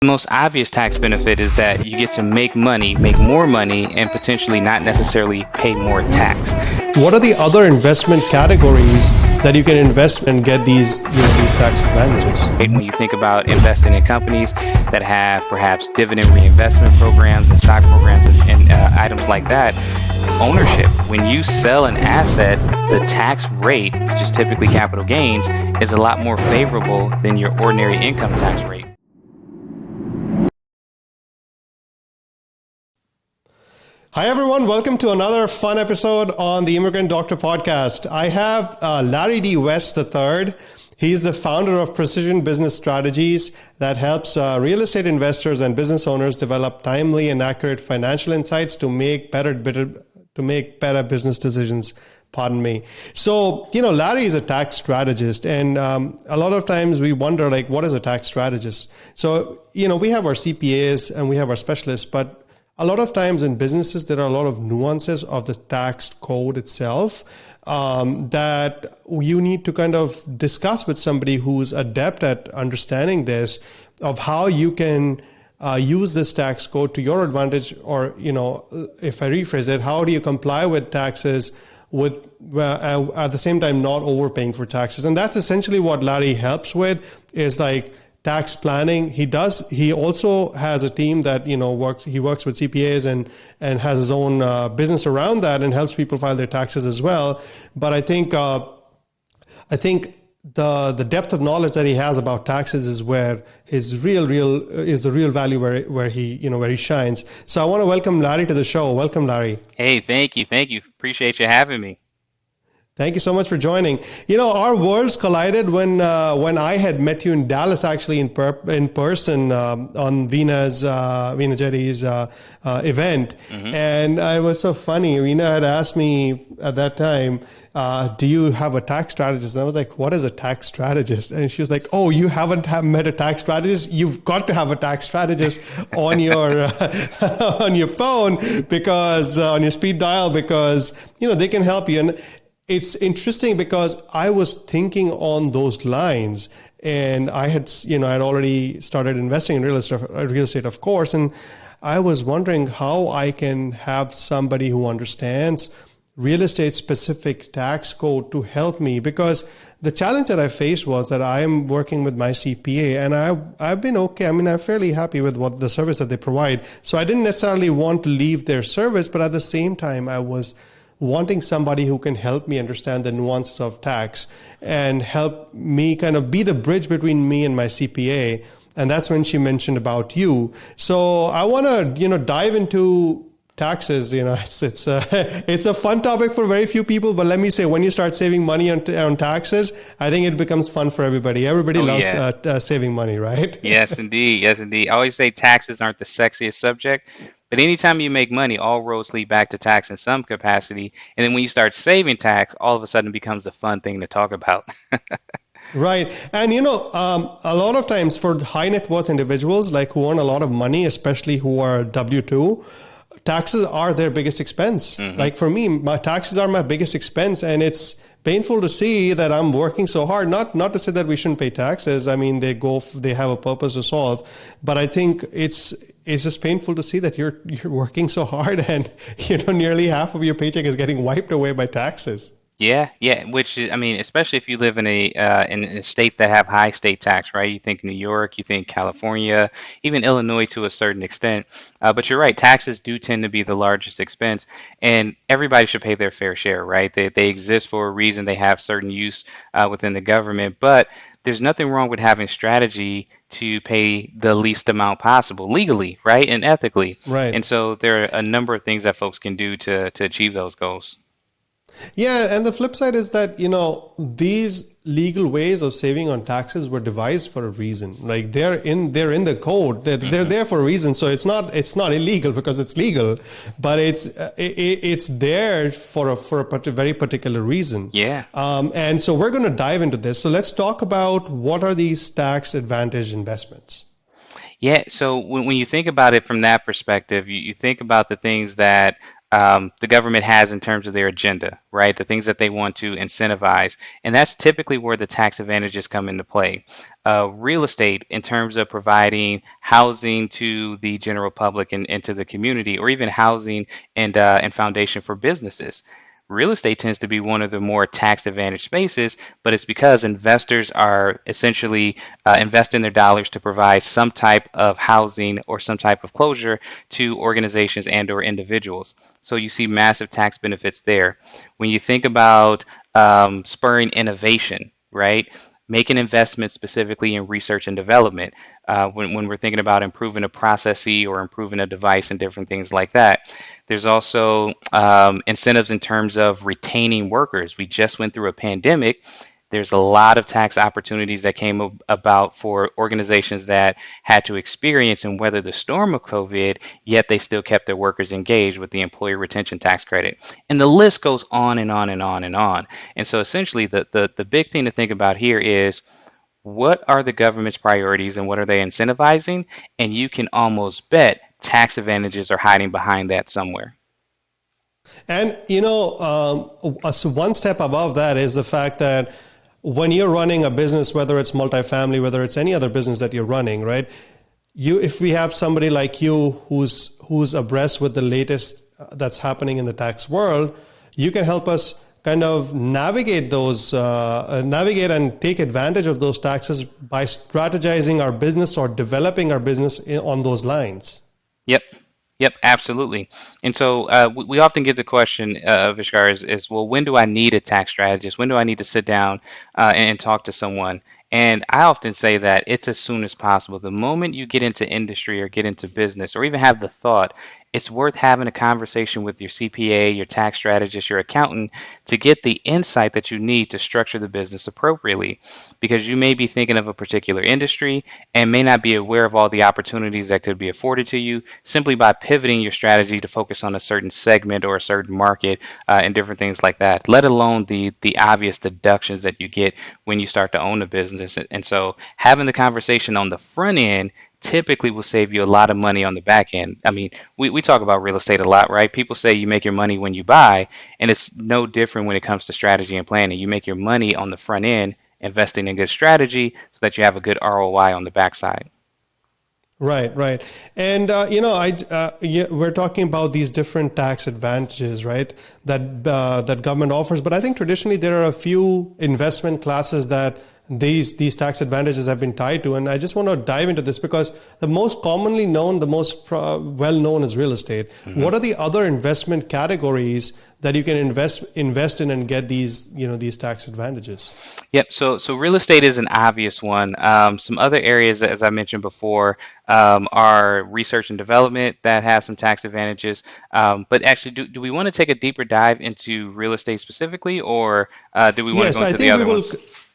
The most obvious tax benefit is that you get to make money, make more money, and potentially not necessarily pay more tax. What are the other investment categories that you can invest and get these tax advantages? When you think about investing in companies that have perhaps dividend reinvestment programs and stock programs and items like that, ownership. When you sell an asset, the tax rate, which is typically capital gains, is a lot more favorable than your ordinary income tax rate. Hi, everyone. Welcome to another fun episode on the Immigrant Doctor podcast. I have Larry D. West III. He is the founder of Precision Business Strategies that helps real estate investors and business owners develop timely and accurate financial insights to make better business decisions. Pardon me. So, Larry is a tax strategist, and a lot of times we wonder, what is a tax strategist? So, we have our CPAs and we have our specialists, but a lot of times in businesses, there are a lot of nuances of the tax code itself that you need to kind of discuss with somebody who's adept at understanding this, of how you can use this tax code to your advantage, or, if I rephrase it, how do you comply with taxes with at the same time not overpaying for taxes? And that's essentially what Larry helps with, is tax planning. He also has a team that works with CPAs and has his own business around that and helps people file their taxes as well. But I think the depth of knowledge that he has about taxes is where his real value, where he shines. So I want to welcome Larry to the show. Welcome, Larry. Hey, thank you. Appreciate you having me. Thank you so much for joining. Our worlds collided when I had met you in Dallas, actually in person on Vina Jetty's event. Mm-hmm. And it was so funny. Vina had asked me at that time, do you have a tax strategist? And I was like, what is a tax strategist? And she was like, oh, you haven't met a tax strategist? You've got to have a tax strategist on your on your phone, because on your speed dial, because they can help you. And it's interesting because I was thinking on those lines, and I had already started investing in real estate, of course, and I was wondering how I can have somebody who understands real estate specific tax code to help me, because the challenge that I faced was that I am working with my CPA, and I've been okay. I mean, I'm fairly happy with what the service that they provide. So I didn't necessarily want to leave their service, but at the same time, I was wanting somebody who can help me understand the nuances of tax and help me kind of be the bridge between me and my CPA. And that's when she mentioned about you. So I want to, dive into taxes. It's a fun topic for very few people, but let me say, when you start saving money on taxes, I think it becomes fun for everybody. Everybody loves saving money, right? Yes, indeed. I always say taxes aren't the sexiest subject, but anytime you make money, all roads lead back to tax in some capacity. And then when you start saving tax, all of a sudden it becomes a fun thing to talk about. Right. And, a lot of times for high net worth individuals, who earn a lot of money, especially who are W-2, taxes are their biggest expense. Mm-hmm. For me, my taxes are my biggest expense, and it's painful to see that I'm working so hard. Not to say that we shouldn't pay taxes. I mean, they have a purpose to solve, but I think it's just painful to see that you're working so hard, and nearly half of your paycheck is getting wiped away by taxes. Yeah. Which, I mean, especially if you live in states that have high state tax, right? You think New York, you think California, even Illinois to a certain extent. But you're right, taxes do tend to be the largest expense, and everybody should pay their fair share, right? They exist for a reason. They have certain use within the government, but there's nothing wrong with having strategy to pay the least amount possible legally, right? And ethically. Right. And so there are a number of things that folks can do to achieve those goals. Yeah, and the flip side is that, these legal ways of saving on taxes were devised for a reason. They're in the code. They're there for a reason. So it's not illegal because it's legal, but it's there for a very particular reason. Yeah. And so we're going to dive into this. So let's talk about what are these tax advantage investments. Yeah. So when you think about it from that perspective, you think about the things that the government has in terms of their agenda, right? The things that they want to incentivize. And that's typically where the tax advantages come into play. Real estate, in terms of providing housing to the general public and to the community, or even housing and foundation for businesses. Real estate tends to be one of the more tax advantaged spaces, but it's because investors are essentially investing their dollars to provide some type of housing or some type of closure to organizations and or individuals. So you see massive tax benefits there. When you think about spurring innovation, right? Making investments specifically in research and development, when we're thinking about improving a processee or improving a device and different things like that. There's also incentives in terms of retaining workers. We just went through a pandemic. There's a lot of tax opportunities that came about for organizations that had to experience and weather the storm of COVID, yet they still kept their workers engaged with the employee retention tax credit. And the list goes on and on and on and on. And so essentially, the big thing to think about here is, what are the government's priorities and what are they incentivizing? And you can almost bet tax advantages are hiding behind that somewhere. And so one step above that is the fact that when you're running a business, whether it's multifamily, whether it's any other business that you're running, right? If we have somebody like you who's abreast with the latest that's happening in the tax world, you can help us kind of navigate and take advantage of those taxes by strategizing our business or developing our business on those lines. Yep. Yep, absolutely. And so we often get the question, Vishkar, is, well, when do I need a tax strategist? When do I need to sit down and talk to someone? And I often say that it's as soon as possible. The moment you get into industry or get into business or even have the thought, it's worth having a conversation with your CPA, your tax strategist, your accountant to get the insight that you need to structure the business appropriately. Because you may be thinking of a particular industry and may not be aware of all the opportunities that could be afforded to you simply by pivoting your strategy to focus on a certain segment or a certain market and different things like that, let alone the obvious deductions that you get when you start to own a business. And so having the conversation on the front end typically will save you a lot of money on the back end. I mean, we talk about real estate a lot, right? People say you make your money when you buy, and it's no different when it comes to strategy and planning. You make your money on the front end, investing in good strategy so that you have a good ROI on the backside. Right, right. And, we're talking about these different tax advantages, right, that government offers. But I think traditionally there are a few investment classes that these tax advantages have been tied to. And I just want to dive into this because the most commonly known, the most well known is real estate. Mm-hmm. What are the other investment categories that you can invest in and get these tax advantages? Yep. So real estate is an obvious one. Some other areas, as I mentioned before, are research and development that have some tax advantages. But actually, do we want to take a deeper dive into real estate specifically, or do we want to Yes, go into the other ones?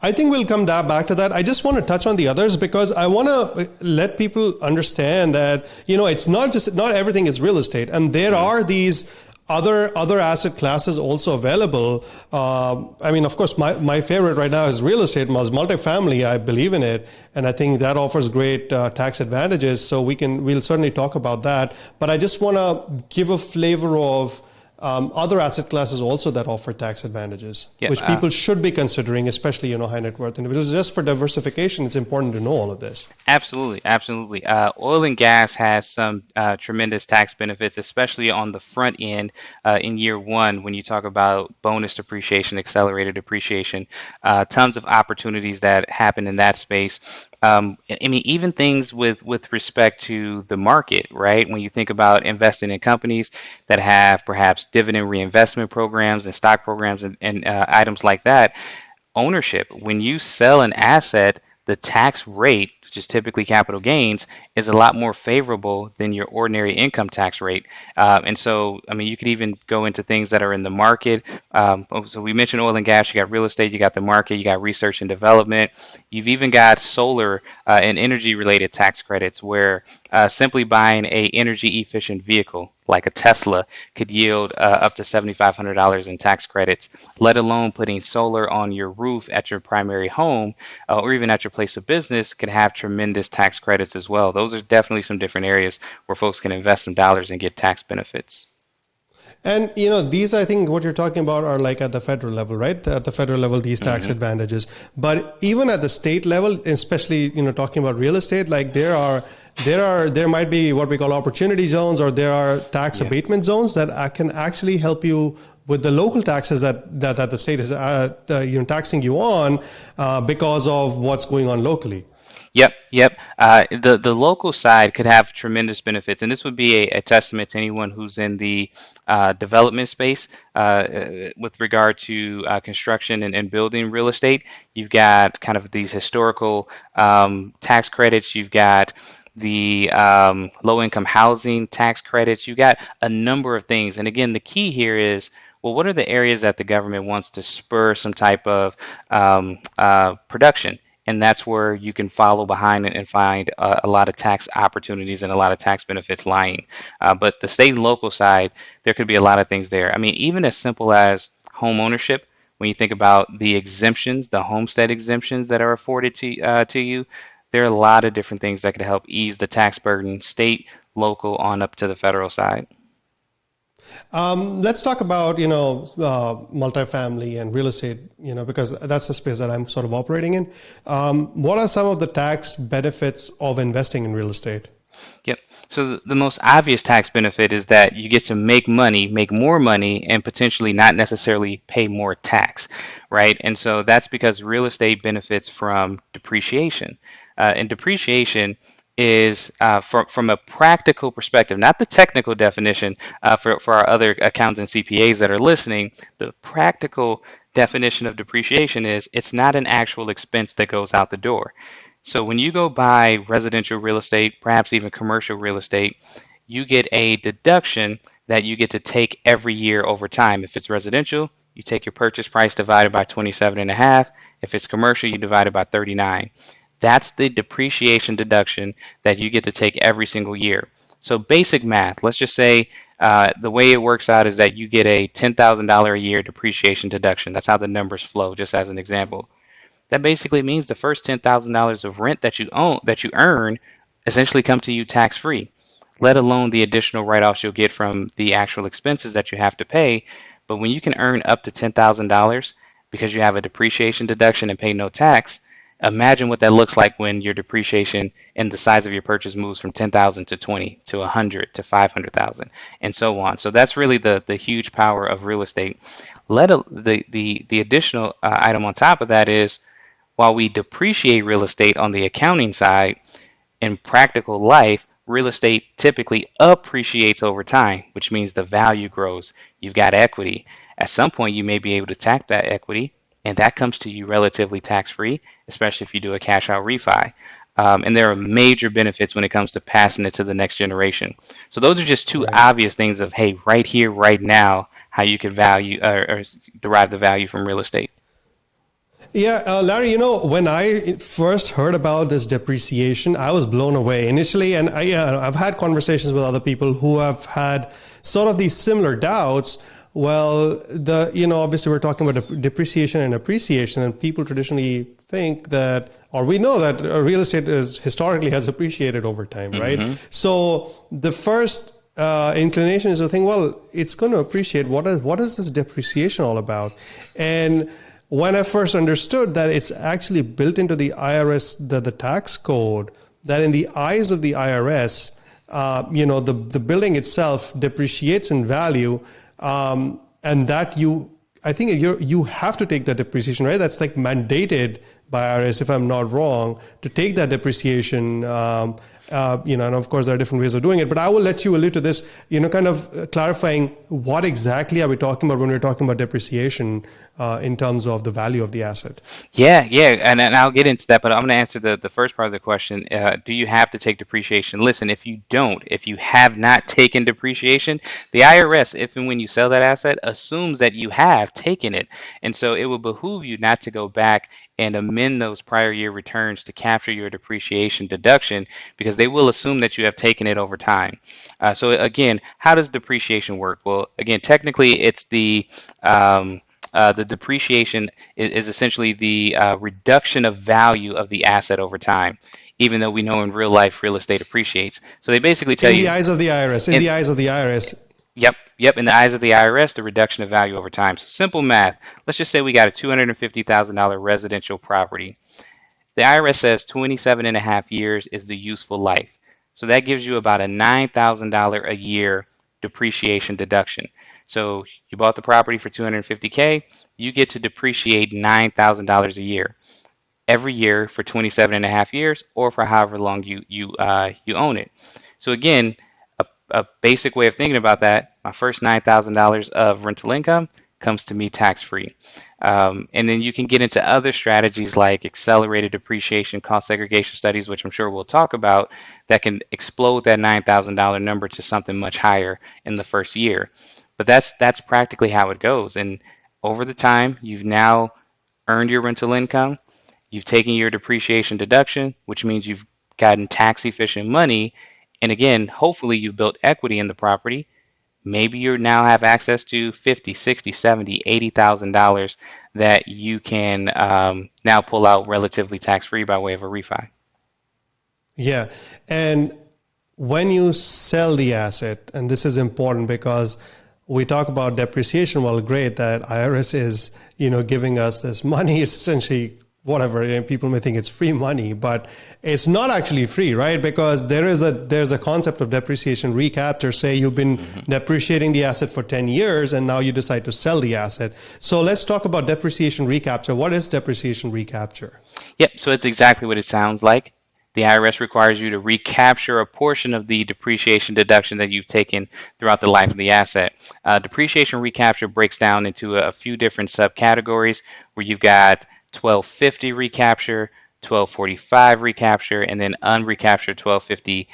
I think we'll come back to that. I just want to touch on the others because I want to let people understand that, it's not everything is real estate. And there are these other asset classes also available. I mean, of course, my favorite right now is real estate, multifamily. I believe in it. And I think that offers great tax advantages. So we'll certainly talk about that. But I just want to give a flavor of other asset classes also that offer tax advantages, which people should be considering, especially high net worth individuals. Just for diversification, it's important to know all of this. Absolutely, absolutely. Oil and gas has some tremendous tax benefits, especially on the front end in year one when you talk about bonus depreciation, accelerated depreciation, tons of opportunities that happen in that space. I mean, even things with respect to the market, right? When you think about investing in companies that have perhaps dividend reinvestment programs and stock programs and items like that, ownership, when you sell an asset, the tax rate, which is typically capital gains, is a lot more favorable than your ordinary income tax rate. And so, I mean, you could even go into things that are in the market. So we mentioned oil and gas, you got real estate, you got the market, you got research and development. You've even got solar and energy related tax credits where simply buying a energy efficient vehicle like a Tesla could yield up to $7,500 in tax credits, let alone putting solar on your roof at your primary home or even at your place of business could have tremendous tax credits as well. Those are definitely some different areas where folks can invest some dollars and get tax benefits. And these, I think, what you're talking about are like at the federal level, right? At the federal level, these tax Hmm. advantages. But even at the state level, especially talking about real estate, like there might be what we call opportunity zones, or there are tax Yeah. abatement zones that can actually help you with the local taxes that the state is taxing you on because of what's going on locally. Yep, yep. The local side could have tremendous benefits, and this would be a testament to anyone who's in the development space with regard to construction and building real estate. You've got kind of these historical tax credits. You've got the low-income housing tax credits. You got a number of things, and again, the key here is, well, what are the areas that the government wants to spur some type of production? And that's where you can follow behind it and find a lot of tax opportunities and a lot of tax benefits lying. But the state and local side, there could be a lot of things there. I mean, even as simple as home ownership, when you think about the exemptions, the homestead exemptions that are afforded to you, there are a lot of different things that could help ease the tax burden, state, local, on up to the federal side. Let's talk about multifamily and real estate, because that's the space that I'm sort of operating in. What are some of the tax benefits of investing in real estate? Yep. So the most obvious tax benefit is that you get to make money, make more money, and potentially not necessarily pay more tax, right? And so that's because real estate benefits from depreciation. And depreciation is from a practical perspective, not the technical definition for our other accountants and CPAs that are listening. The practical definition of depreciation is it's not an actual expense that goes out the door. So when you go buy residential real estate, perhaps even commercial real estate, you get a deduction that you get to take every year over time. If it's residential, you take your purchase price divided by 27 and a half. If it's commercial, you divide it by 39. That's the depreciation deduction that you get to take every single year. So basic math, let's just say the way it works out is that you get a $10,000 a year depreciation deduction. That's how the numbers flow, just as an example. That basically means the first $10,000 of rent that you earn essentially come to you tax free, let alone the additional write-offs you'll get from the actual expenses that you have to pay. But when you can earn up to $10,000 because you have a depreciation deduction and pay no tax, imagine what that looks like when your depreciation and the size of your purchase moves from 10,000 to 20 to 100 to 500,000 and so on. So that's really the huge power of real estate. The additional item on top of that is, while we depreciate real estate on the accounting side, in practical life, real estate typically appreciates over time, which means the value grows. You've got equity. At some point, you may be able to tax that equity, and that comes to you relatively tax-free, especially if you do a cash-out refi. And there are major benefits when it comes to passing it to the next generation. So those are just two Right. obvious things of, hey, right here, right now, how you can value or derive the value from real estate. Yeah, Larry, when I first heard about this depreciation, I was blown away initially. And I've had conversations with other people who have had sort of these similar doubts. Well, obviously we're talking about depreciation and appreciation, and people traditionally think that, or we know that real estate is historically has appreciated over time, right? Hmm. So the first inclination is to think, well, it's going to appreciate. What is this depreciation all about? And when I first understood that it's actually built into the IRS, the tax code, that in the eyes of the IRS, the building itself depreciates in value, and that I think you have to take that depreciation, right? That's like mandated by IRS, if I'm not wrong, to take that depreciation. And of course there are different ways of doing it, but I will let you allude to this, kind of clarifying what exactly are we talking about when we're talking about depreciation in terms of the value of the asset. Yeah, yeah, and I'll get into that, but I'm going to answer the first part of the question. Do you have to take depreciation? Listen, if you don't, if you have not taken depreciation, the IRS, if and when you sell that asset, assumes that you have taken it. And so it will behoove you not to go back and amend those prior year returns to capture your depreciation deduction, because they will assume that you have taken it over time. So again, how does depreciation work? Well, again, technically it's the depreciation is essentially the reduction of value of the asset over time, even though we know in real life real estate appreciates. So they basically tell In the you, eyes of the IRS, in in, the eyes of the IRS. yep, Yep, in the eyes of the IRS, the reduction of value over time. So simple math. Let's just say we got a $250,000 residential property. The IRS says 27 and a half years is the useful life. So that gives you about a $9,000 a year depreciation deduction. So you bought the property for 250K, you get to depreciate $9,000 a year every year for 27 and a half years or for however long you own it. So again, a basic way of thinking about that, my first $9,000 of rental income comes to me tax free. And then you can get into other strategies like accelerated depreciation cost segregation studies, which I'm sure we'll talk about, that can explode that $9,000 number to something much higher in the first year. But that's practically how it goes. And over the time, you've now earned your rental income. You've taken your depreciation deduction, which means you've gotten tax efficient money. And again, hopefully you've built equity in the property. Maybe you now have access to 50, 60, 70, $80,000 that you can now pull out relatively tax free by way of a refi. Yeah. And when you sell the asset, and this is important because we talk about depreciation, well, great that IRS is, giving us this money, essentially whatever, people may think it's free money, but it's not actually free, right? Because there's a concept of depreciation recapture. Say you've been depreciating the asset for 10 years and now you decide to sell the asset. So let's talk about depreciation recapture. What is depreciation recapture? Yep, so it's exactly what it sounds like. The IRS requires you to recapture a portion of the depreciation deduction that you've taken throughout the life of the asset. Depreciation recapture breaks down into a few different subcategories where you've got 1250 recapture, 1245 recapture, and then unrecaptured 1250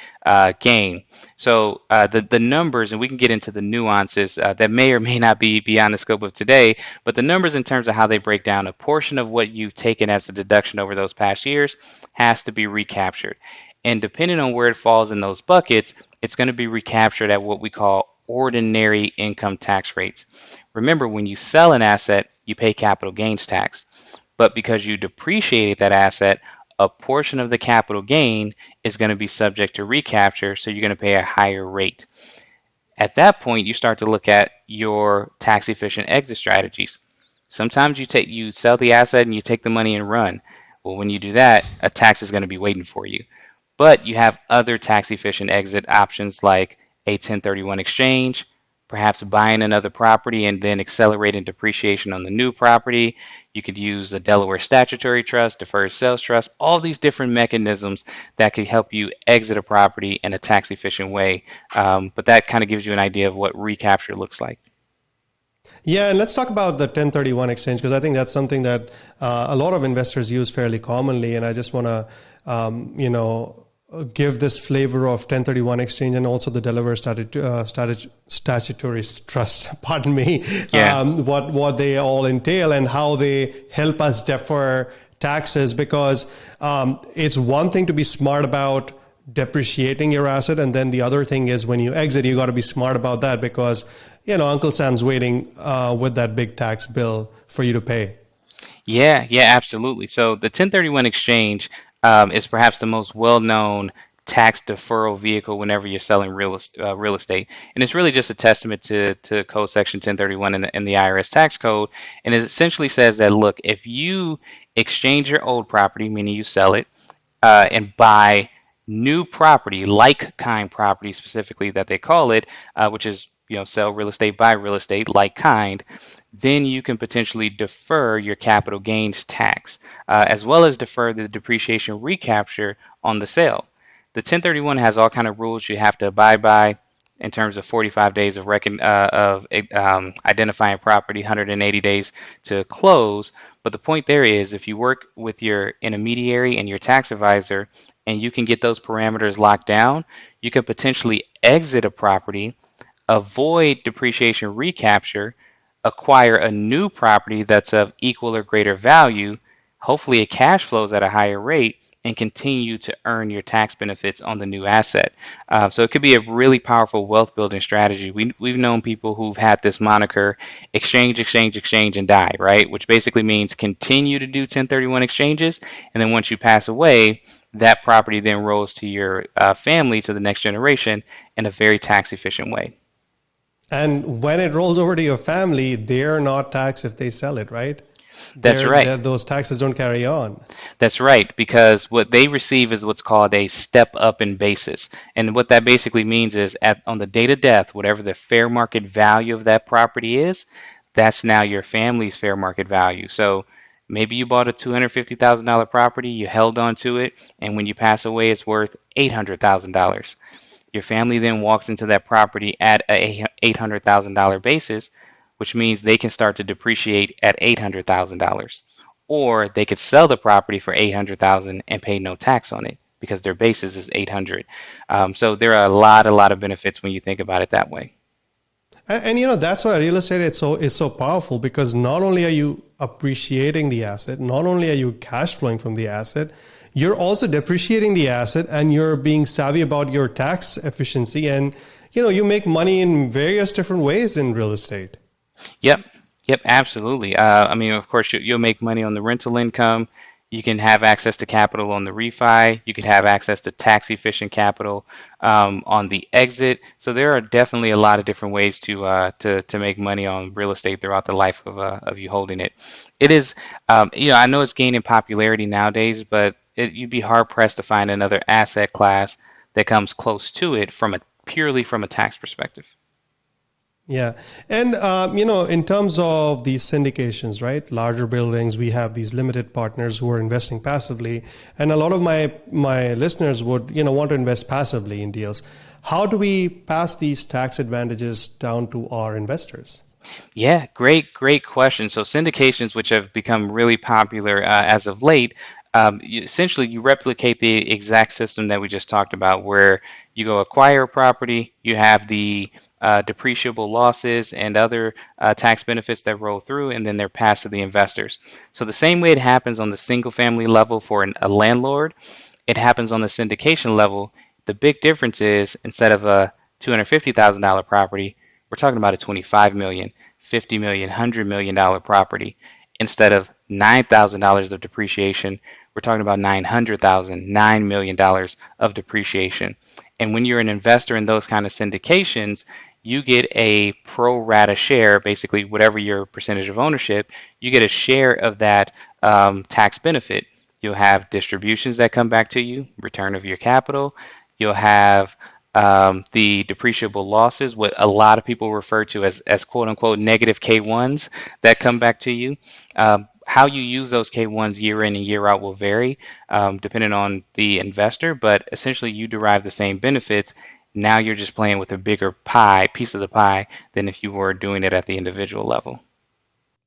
gain. So the numbers, and we can get into the nuances that may or may not be beyond the scope of today, but the numbers in terms of how they break down, a portion of what you've taken as a deduction over those past years has to be recaptured. And depending on where it falls in those buckets, it's going to be recaptured at what we call ordinary income tax rates. Remember, when you sell an asset, you pay capital gains tax. But because you depreciated that asset, a portion of the capital gain is going to be subject to recapture, so you're going to pay a higher rate. At that point, you start to look at your tax efficient exit strategies. Sometimes you sell the asset and you take the money and run. Well, when you do that, a tax is going to be waiting for you. But you have other tax efficient exit options like a 1031 exchange, perhaps buying another property and then accelerating depreciation on the new property. You could use a Delaware statutory trust, deferred sales trust, all these different mechanisms that could help you exit a property in a tax efficient way. But that kind of gives you an idea of what recapture looks like. Yeah, and let's talk about the 1031 exchange because I think that's something that a lot of investors use fairly commonly. And I just want to, give this flavor of 1031 exchange and also the Delaware statutory trust, pardon me, Yeah. what they all entail and how they help us defer taxes because it's one thing to be smart about depreciating your asset. And then the other thing is when you exit, you got to be smart about that because, Uncle Sam's waiting with that big tax bill for you to pay. Yeah, absolutely. So the 1031 exchange is perhaps the most well-known tax deferral vehicle whenever you're selling real estate. And it's really just a testament to Code Section 1031 in the IRS tax code. And it essentially says that, look, if you exchange your old property, meaning you sell it, and buy new property, like kind property specifically that they call it, which is sell real estate, buy real estate, like kind, then you can potentially defer your capital gains tax, as well as defer the depreciation recapture on the sale. The 1031 has all kind of rules you have to abide by in terms of 45 days of identifying property, 180 days to close. But the point there is if you work with your intermediary and your tax advisor and you can get those parameters locked down, you can potentially exit a property, avoid depreciation recapture, acquire a new property that's of equal or greater value, hopefully it cash flows at a higher rate, and continue to earn your tax benefits on the new asset. So it could be a really powerful wealth building strategy. We've known people who've had this moniker, exchange, exchange, exchange, and die, right? Which basically means continue to do 1031 exchanges, and then once you pass away, that property then rolls to your family, to the next generation, in a very tax efficient way. And when it rolls over to your family, they're not taxed if they sell it, right? That's right. Those taxes don't carry on. That's right, because what they receive is what's called a step up in basis. And what that basically means is on the date of death, whatever the fair market value of that property is, that's now your family's fair market value. So maybe you bought a $250,000 property, you held on to it, and when you pass away, it's worth $800,000. Your family then walks into that property at a $800,000 basis, which means they can start to depreciate at $800,000. Or they could sell the property for $800,000 and pay no tax on it because their basis is 800. So there are a lot of benefits when you think about it that way. And that's why real estate is so powerful, because not only are you appreciating the asset, not only are you cash flowing from the asset, you're also depreciating the asset, and you're being savvy about your tax efficiency, and you make money in various different ways in real estate. Yep, yep, absolutely. I mean, of course, you'll make money on the rental income. You can have access to capital on the refi. You could have access to tax efficient capital on the exit. So there are definitely a lot of different ways to make money on real estate throughout the life of you holding it. It is, I know it's gaining popularity nowadays, but you'd be hard pressed to find another asset class that comes close to it purely from a tax perspective. Yeah. And, in terms of these syndications, right? Larger buildings, we have these limited partners who are investing passively. And a lot of my listeners would, want to invest passively in deals. How do we pass these tax advantages down to our investors? Yeah, great question. So syndications, which have become really popular as of late, essentially you replicate the exact system that we just talked about, where you go acquire a property, you have the depreciable losses and other tax benefits that roll through, and then they're passed to the investors. So the same way it happens on the single family level for a landlord, it happens on the syndication level. The big difference is, instead of a $250,000 property, we're talking about a 25 million, 50 million, $100 million property. Instead of $9,000 of depreciation, we're talking about 900,000, $9 million of depreciation. And when you're an investor in those kind of syndications, you get a pro rata share, basically whatever your percentage of ownership, you get a share of that tax benefit. You'll have distributions that come back to you, return of your capital. You'll have the depreciable losses, what a lot of people refer to as quote unquote negative K1s that come back to you. How you use those K1s year in and year out will vary depending on the investor, but essentially you derive the same benefits. Now you're just playing with a bigger piece of the pie, than if you were doing it at the individual level.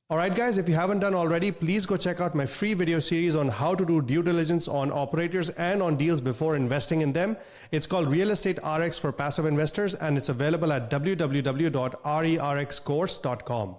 All right, guys, if you haven't done already, please go check out my free video series on how to do due diligence on operators and on deals before investing in them. It's called Real Estate RX for Passive Investors, and it's available at www.rerxcourse.com.